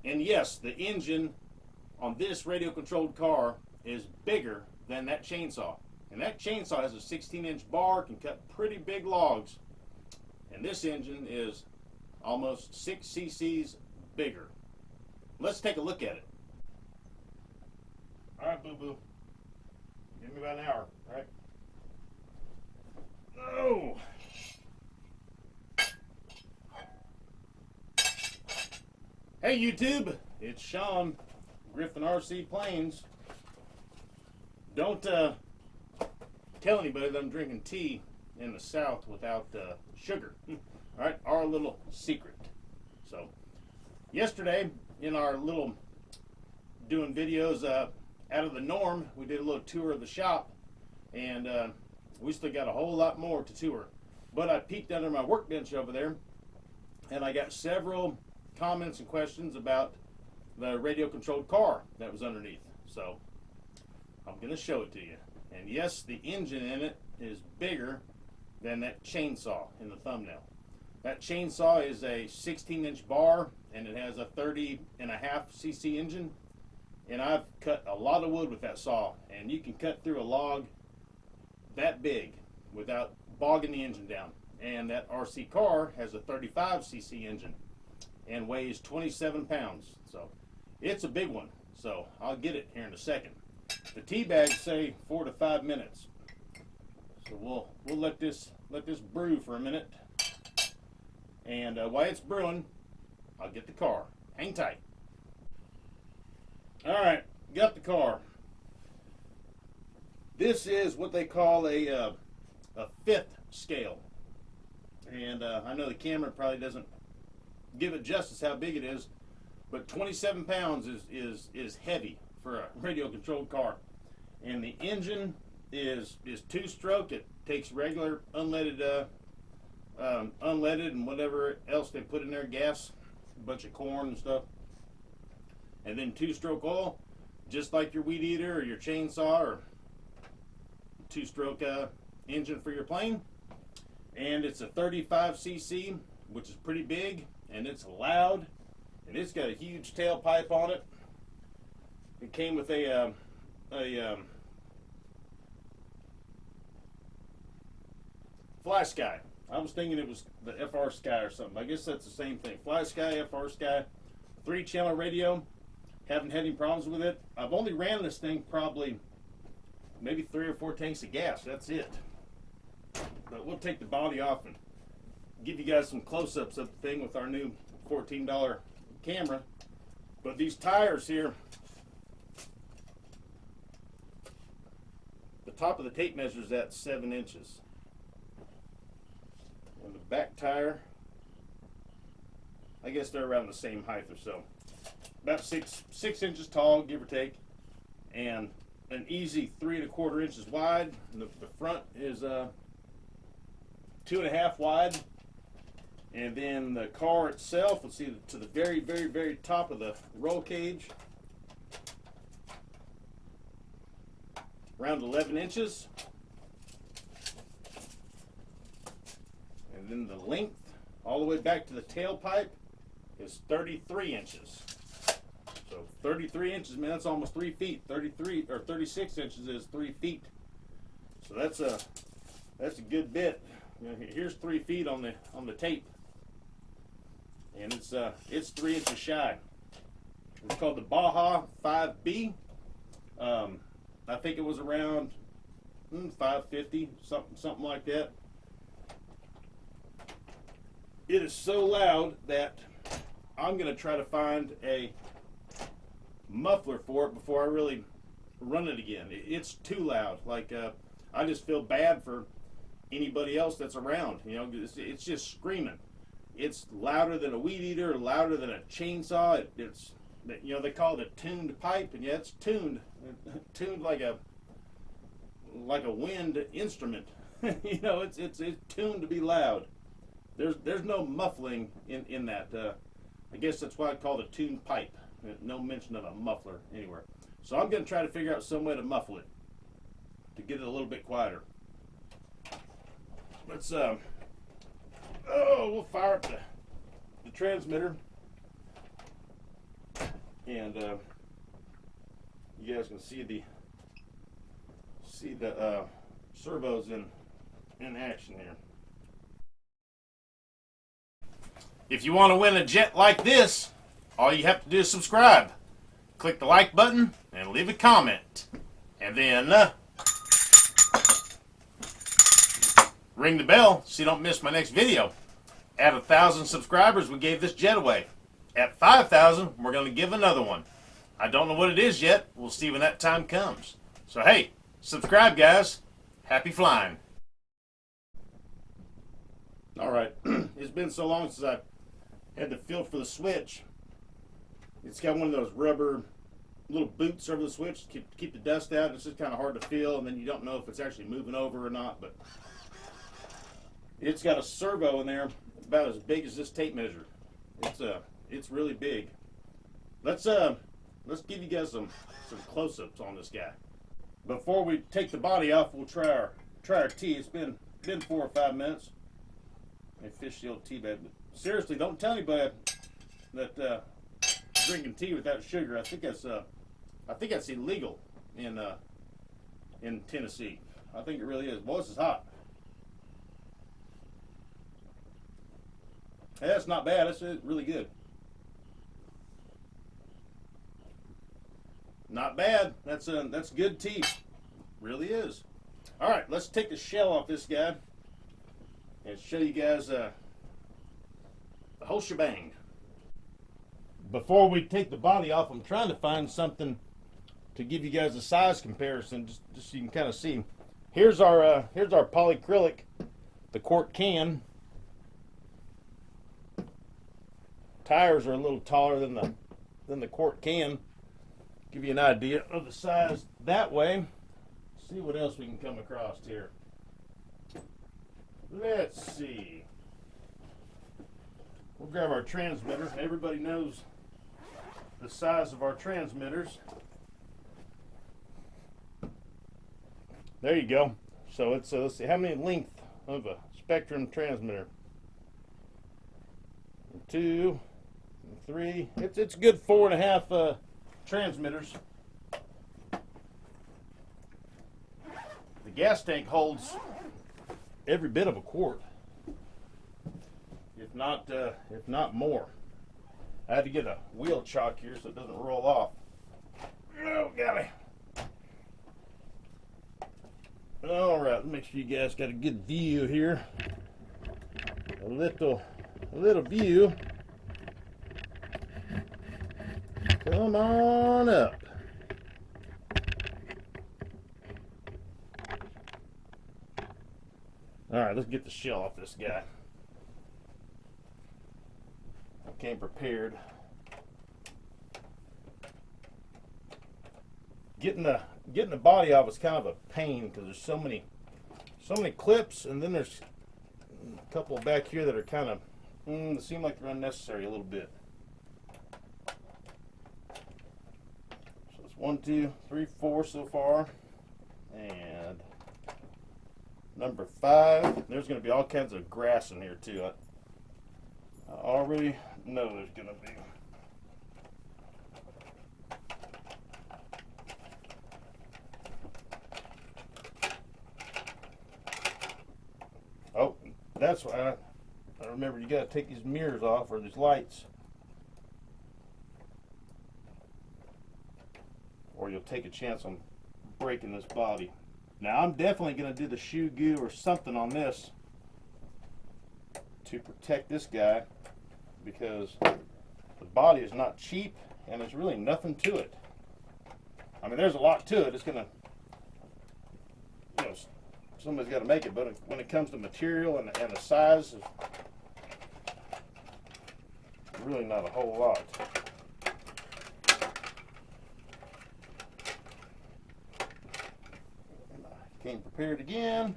And yes, the engine on this radio controlled car is bigger than that chainsaw. And that chainsaw has a 16-inch bar, can cut pretty big logs. And this engine is almost 6 cc's bigger. Let's take a look at it. All right, boo-boo. Give me about an hour, all right? Oh! Hey, YouTube. It's Sean, Griffin RC Planes. Don't tell anybody that I'm drinking tea in the South without sugar. All right, our little secret. So, yesterday in our little doing videos out of the norm, we did a little tour of the shop, and we still got a whole lot more to tour. But I peeked under my workbench over there, and I got several comments and questions about the radio controlled car that was underneath. So I'm going to show it to you. And yes, the engine in it is bigger than that chainsaw in the thumbnail. That chainsaw is a 16-inch bar, and it has a 30.5 cc engine. And I've cut a lot of wood with that saw, and you can cut through a log that big without bogging the engine down. And that RC car has a 35 cc engine and weighs 27 pounds. So it's a big one. So I'll get it here in a second. The tea bags say 4 to 5 minutes. So we'll let this brew for a minute. And while it's brewing, I'll get the car. Hang tight. All right, got the car. This is what they call a fifth scale. And I know the camera probably doesn't give it justice how big it is, but 27 pounds is heavy for a radio controlled car. And the engine is 2-stroke. It takes regular unleaded and whatever else they put in there, gas, a bunch of corn and stuff, and then 2-stroke oil, just like your weed eater or your chainsaw, or 2-stroke engine for your plane. And it's a 35 cc, which is pretty big, and it's loud, and it's got a huge tailpipe on it. It came with a Fly Sky. I was thinking it was the FR Sky or something. I guess that's the same thing. Fly Sky, FR Sky, 3-channel radio. Haven't had any problems with it. I've only ran this thing probably maybe 3 or 4 tanks of gas. That's it. But we'll take the body off and give you guys some close-ups of the thing with our new $14 camera. But these tires here, the top of the tape measure is at 7 inches. And the back tire, I guess they're around the same height or so. About six inches tall, give or take, and an easy 3 1/4 inches wide. And the front is 2.5 wide. And then the car itself, let's see, to the very, very, very top of the roll cage, around 11 inches. And then the length, all the way back to the tailpipe, is 33 inches. So 33 inches, man, that's almost 3 feet. 33 or 36 inches is 3 feet. So that's a good bit. You know, here's 3 feet on the tape, and it's 3 inches shy. It's called the Baja 5B. I think it was around 550, something like that. It is so loud that I'm going to try to find a muffler for it before I really run it again. It's too loud. Like I just feel bad for anybody else that's around. You know, it's just screaming. It's louder than a weed eater, louder than a chainsaw. It's, you know, they call it a tuned pipe, and yeah, it's tuned like a wind instrument. You know, it's tuned to be loud. There's no muffling in that. I guess that's why I call it a tuned pipe. No mention of a muffler anywhere. So I'm going to try to figure out some way to muffle it to get it a little bit quieter. Let's we'll fire up the transmitter. and you guys can see the servos in action here. If you want to win a jet like this, all you have to do is subscribe. Click the like button and leave a comment. And then ring the bell so you don't miss my next video. At 1,000 subscribers, we gave this jet away. At 5,000, we're going to give another one. I don't know what it is yet. We'll see when that time comes. So hey, subscribe guys. Happy flying. Alright, it's been so long since I had to feel for the switch. It's got one of those rubber little boots over the switch to keep the dust out. It's just kind of hard to feel, and then you don't know if it's actually moving over or not. But it's got a servo in there about as big as this tape measure. It's really big. Let's give you guys some close-ups on this guy. Before we take the body off, we'll try our tea. It's been 4 or 5 minutes. Let me fish the old tea bag. But seriously, don't tell anybody that drinking tea without sugar. I think that's illegal in Tennessee. I think it really is. Boy, this is hot. Hey, that's not bad. That's really good. Not bad. That's good tea. Really is. All right, let's take the shell off this guy and show you guys the whole shebang. Before we take the body off, I'm trying to find something to give you guys a size comparison, just so you can kind of see. Here's our polyacrylic, the quart can. Tires are a little taller than the quart can. Give you an idea of the size that way. See what else we can come across here. Let's see. We'll grab our transmitter. Everybody knows the size of our transmitters. There you go. So it's let's see, how many length of a spectrum transmitter? 2, 3. It's a good 4.5 transmitters. The gas tank holds every bit of a quart, if not more. I had to get a wheel chock here so it doesn't roll off. Oh, golly. All right, make sure you guys got a good view here. A little view. Come on up. All right, let's get the shell off this guy. I came prepared. Getting the body off is kind of a pain because there's so many clips, and then there's a couple back here that are kind of seem like they're unnecessary a little bit. So it's 1, 2, 3, 4 so far, and number 5. There's going to be all kinds of grass in here too. I already know there's going to be. Oh, that's why I remember you got to take these mirrors off, or these lights, or you'll take a chance on breaking this body. Now I'm definitely going to do the Hiuge or something on this to protect this guy, because the body is not cheap and there's really nothing to it. I mean, there's a lot to it. It's going to, somebody's got to make it, but when it comes to material and the size, really not a whole lot. Came prepared again.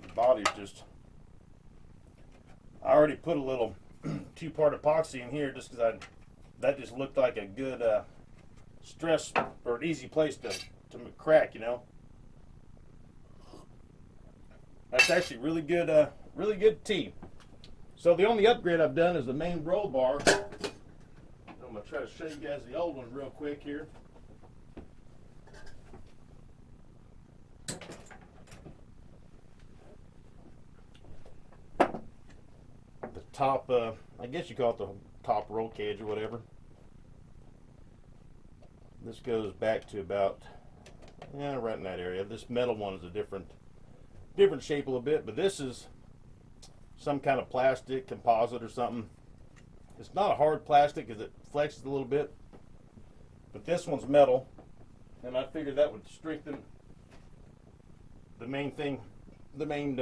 The body's just, I already put a little 2-part epoxy in here just because that just looked like a good stress or an easy place to crack, That's actually really good really good T. So the only upgrade I've done is the main roll bar. I'm going to try to show you guys the old one real quick here. The top, I guess you call it the top roll cage or whatever. This goes back to about, right in that area. This metal one is a different shape a little bit, but this is some kind of plastic composite or something. It's not a hard plastic because it flexes a little bit, but this one's metal, and I figured that would strengthen the main thing, the main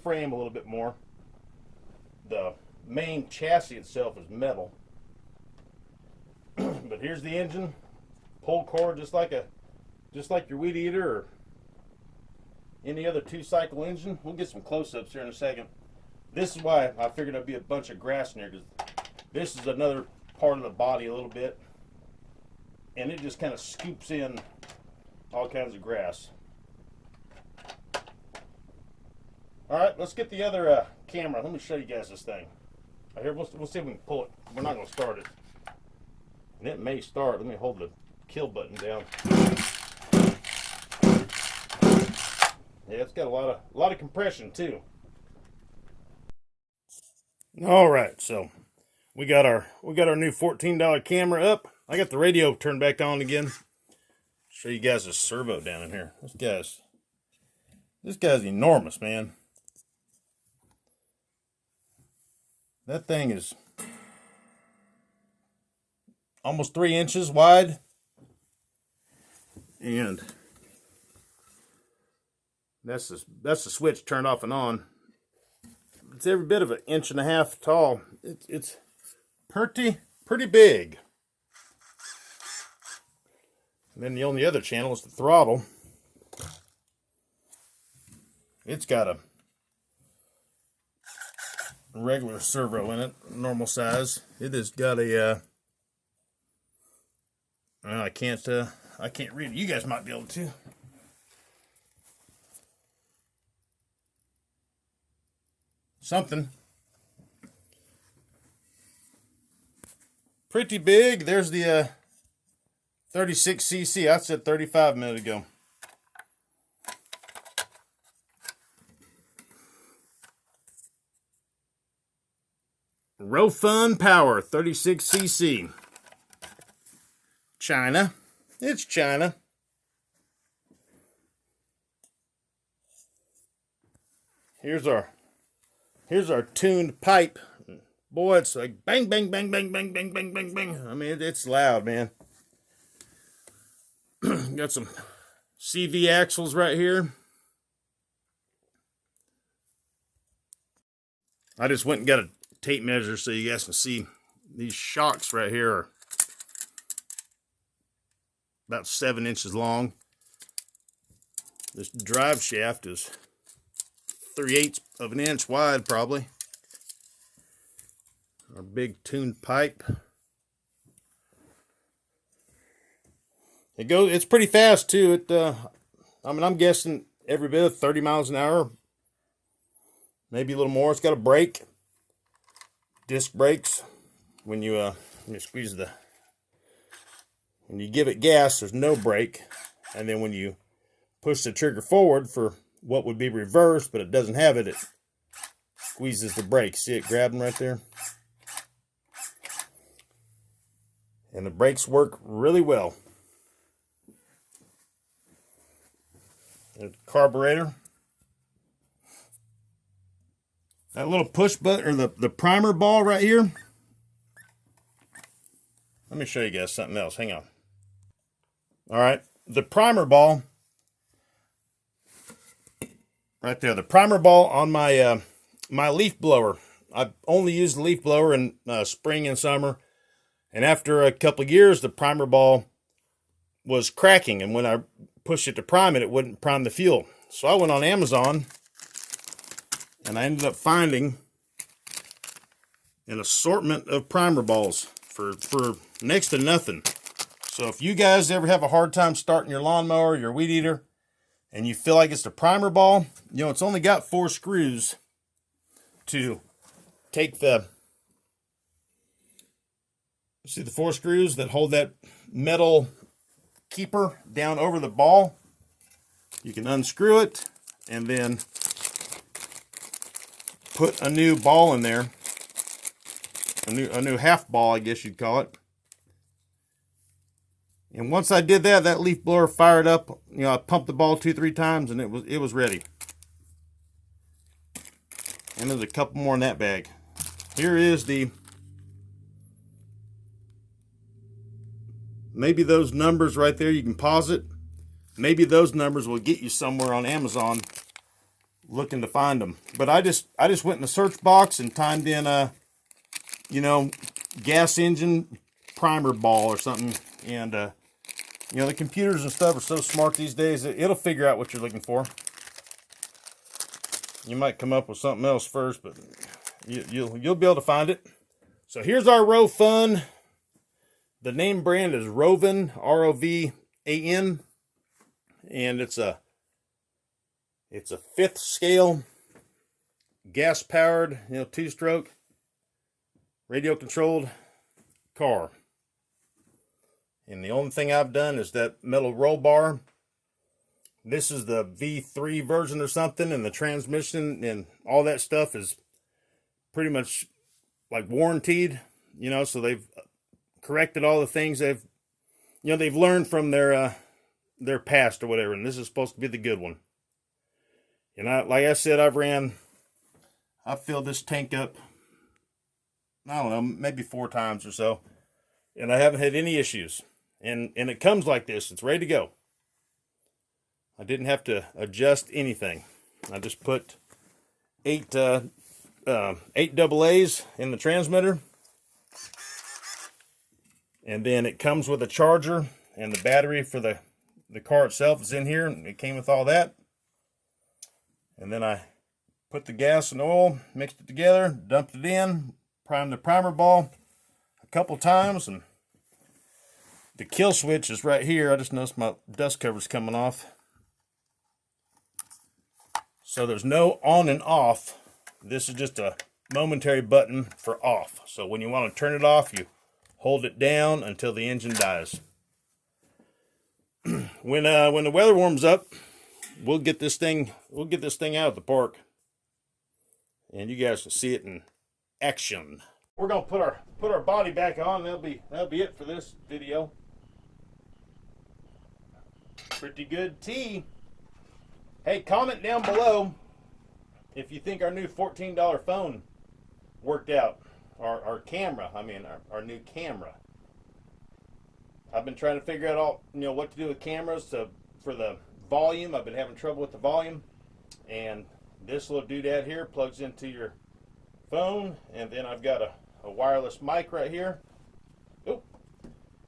frame a little bit more. The main chassis itself is metal, but here's the engine, pull cord just like your weed eater or any other 2-cycle engine. We'll get some close-ups here in a second. This is why I figured there'd be a bunch of grass in there, because this is another part of the body a little bit, and it just kind of scoops in all kinds of grass. All right, let's get the other camera. Let me show you guys this thing. Right here, we'll see if we can pull it. We're not going to start it, and it may start. Let me hold the kill button down. Yeah, it's got a lot of compression too. All right, so we got our new $14 camera up. I got the radio turned back on again. Show you guys this servo down in here. This guy's enormous, man. That thing is almost 3 inches wide, and that's the switch turned off and on. It's every bit of 1.5 inches tall. It's pretty big. And then the only other channel is the throttle. It's got a regular servo in it, normal size. It has got a I can't read it. You guys might be able to. Something pretty big. There's the 36cc. I said 35 a minute ago. Rovan power, 36cc. China. It's China. Here's our tuned pipe. Boy, it's like bang, bang, bang, bang, bang, bang, bang, bang, bang. I mean, it's loud, man. Got some CV axles right here. I just went and got a tape measure so you guys can see these shocks right here are about 7 inches long. This drive shaft is 3/8 of an inch wide, probably. Our big tuned pipe. It's pretty fast too. I'm guessing every bit of 30 miles an hour, maybe a little more. It's got a brake, disc brakes. When you squeeze when you give it gas, there's no brake, and then when you push the trigger forward for what would be reversed, but it doesn't have it, it squeezes the brake. See it grabbing right there? And the brakes work really well. The carburetor. That little push button, or the primer ball right here. Let me show you guys something else. Hang on. All right, the primer ball right there. The primer ball on my my leaf blower. I only use the leaf blower in spring and summer, and after a couple of years, the primer ball was cracking, and when I pushed it to prime it, it wouldn't prime the fuel. So I went on Amazon, and I ended up finding an assortment of primer balls for next to nothing. So if you guys ever have a hard time starting your lawnmower, your weed eater, and you feel like it's the primer ball, it's only got 4 screws. to take the, see the 4 screws that hold that metal keeper down over the ball. You can unscrew it and then put a new ball in there, a new half ball, I guess you'd call it. And once I did that, that leaf blower fired up. You know, I pumped the ball 2-3 times, and it was ready. And there's a couple more in that bag. Here is the, maybe those numbers right there, you can pause it. Maybe those numbers will get you somewhere on Amazon looking to find them. But I just went in the search box and timed in you know, gas engine primer ball or something. And you know, the computers and stuff are so smart these days, it'll figure out what you're looking for. You might come up with something else first, but you'll be able to find it. So here's our Rovan. The name brand is Rovan, R-O-V-A-N, and it's a 5th scale, gas powered, you know, 2-stroke, radio controlled car. And the only thing I've done is that metal roll bar. This is the V3 version or something, and the transmission and all that stuff is pretty much like warranted, you know, so they've corrected all the things they've learned from their past or whatever, and this is supposed to be the good one. And like I said, I've filled this tank up, I don't know, maybe 4 times or so, and I haven't had any issues. And it comes like this. It's ready to go. I didn't have to adjust anything. I just put 8 double A's in the transmitter. And then it comes with a charger, and the battery for the car itself is in here. And it came with all that. And then I put the gas and oil, mixed it together, dumped it in, primed the primer ball a couple times, and the kill switch is right here. I just noticed my dust cover's coming off. So there's no on and off. This is just a momentary button for off. So when you want to turn it off, you hold it down until the engine dies. When the weather warms up, we'll get this thing out of the park, and you guys can see it in action. We're gonna put our body back on. That'll be it for this video. Pretty good tea. Hey, comment down below if you think our new $14 phone worked out. Our camera, our new camera. I've been trying to figure out what to do with cameras for the volume. I've been having trouble with the volume, and this little doodad here plugs into your phone, and then I've got a wireless mic right here. Oop.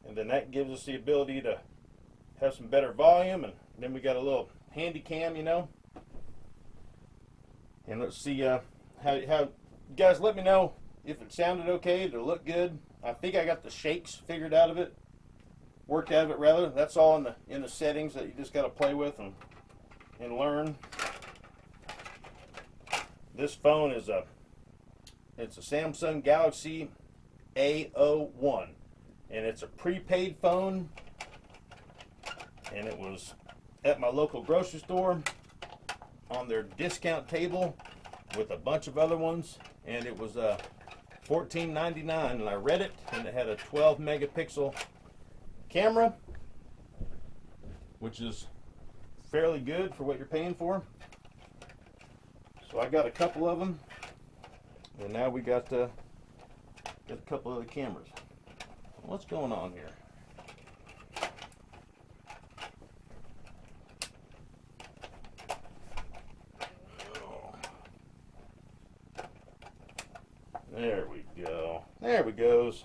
And then that gives us the ability to have some better volume, and then we got a little handy cam, And let's see how guys, let me know if it sounded okay, did it look good. I think I got the shakes figured out of it, worked out of it rather. That's all in the settings that you just got to play with and learn. This phone is it's a Samsung Galaxy A01, and it's a prepaid phone, and it was at my local grocery store on their discount table with a bunch of other ones, and it was $14.99, and I read it, and it had a 12 megapixel camera, which is fairly good for what you're paying for. So I got a couple of them, and now we got a couple other cameras. What's going on here? There we go. There we goes.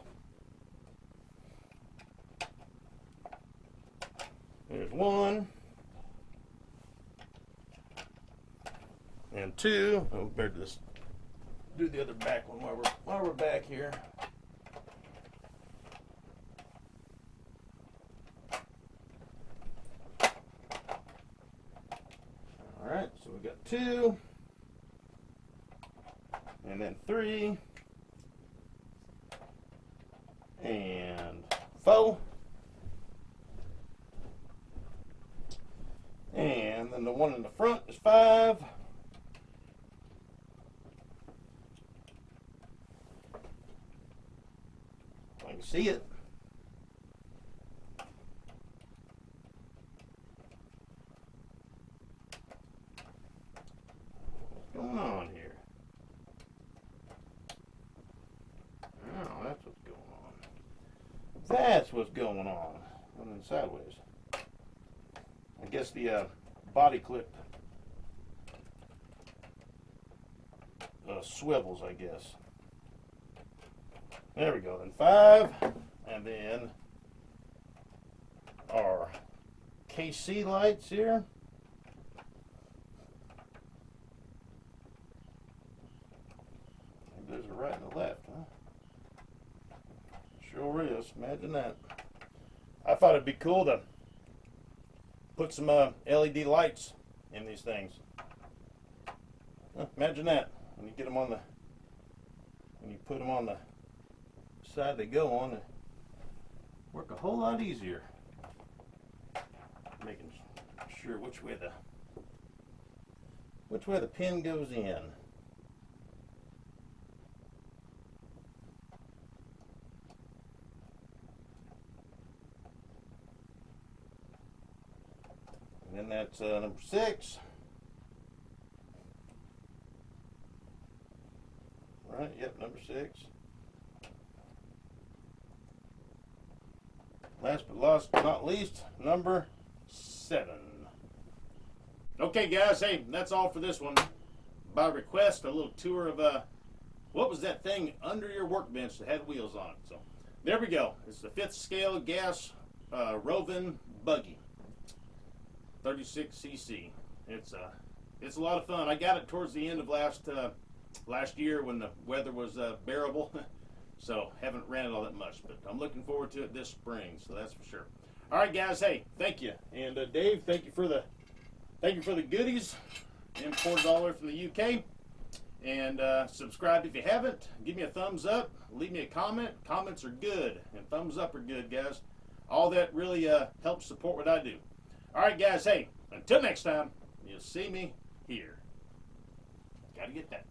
There's one. And two. Oh, we better just do the other back one while we're back here. Alright, so we got two. and then 3, and 4, and then the one in the front is 5. I can see it. What's going on here? Oh, that's what's going on. That's what's going on. Running sideways. I guess the body clip swivels, I guess. There we go. Then 5, and then our KC lights here. Those are right and the left, huh? Sure is. Imagine that. I thought it'd be cool to put some LED lights in these things. Imagine that when you get them on the, when you put them on the side they go on, they work a whole lot easier. Making sure which way the pin goes in. And then that's number 6. Right, yep, number 6. Last but not least, number 7. Okay, guys, hey, that's all for this one. By request, a little tour of what was that thing under your workbench that had wheels on it. So there we go. It's the 5th scale gas Rovan buggy, 36cc. It's a lot of fun. I got it towards the end of last year when the weather was bearable. So haven't ran it all that much, but I'm looking forward to it this spring, so that's for sure. All right, guys, hey, thank you. And Dave, thank you for the goodies imported all the way from the UK. And subscribe if you haven't. Give me a thumbs up. Leave me a comment. Comments are good, and thumbs up are good, guys. All that really helps support what I do. All right, guys, hey, until next time, you'll see me here. Got to get that.